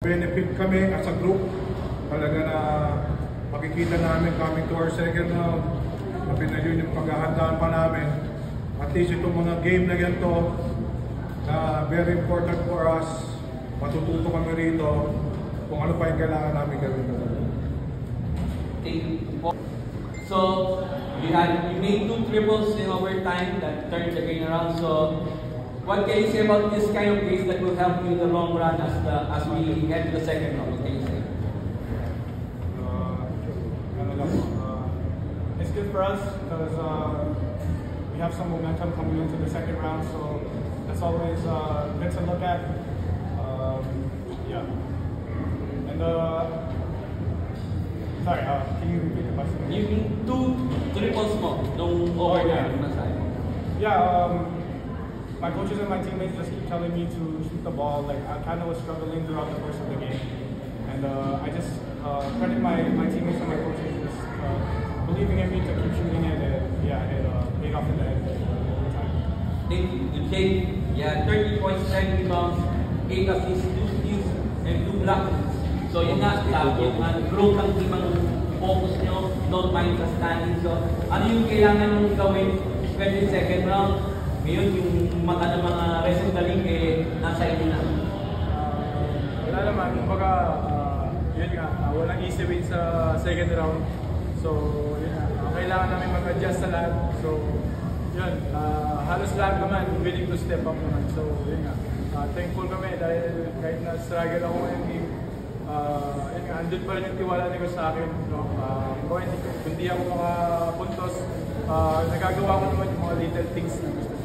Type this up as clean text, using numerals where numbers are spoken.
benefit kami as a group. Talaga na makikita namin coming to our second round. Sabi na yun yung paghahandaan pa namin. At least itong mga game na ganito na very important for us. Matututo kami rito kung ano pa yung kailangan namin gawin. Thank you. So, you made 2 triples in overtime that turned the game around. So, what can you say about this kind of plays that will help you in the long run as we head to the second round? What can you say? It's good for us because we have some momentum coming into the second round. So that's always good to look at. Yeah. And sorry, can you repeat the question? You mean 2 triples mo nung overtime? Yeah. My coaches and my teammates just keep telling me to shoot the ball. Like I kind of was struggling throughout the course of the game, and I just credit my teammates and my coaches just believing in me to keep shooting it. And yeah, it paid off in the end. Thank you. You take 30 points, 10 rebounds, 8 assists, 2 steals, and 2 blocks. So yun nga, yung growth ng team ang focus nyo, don't mind the standing. So ano yung kailangan nyo gawin, especially second round? Ngayon yung mga rest of the league nasa inyo na. Wala naman, kumbaga yun nga, walang easy win sa second round. So yun nga, kailangan namin mag-adjust sa lahat. So yun, halos lahat naman willing to step up naman. So yun nga, thankful kami dahil kahit na-struggle ako ngayong game, yun nga, andun pa rin yung tiwala nila sa akin. No? Hindi ako makapuntos, nagagawa ko naman yung mga little things na gusto.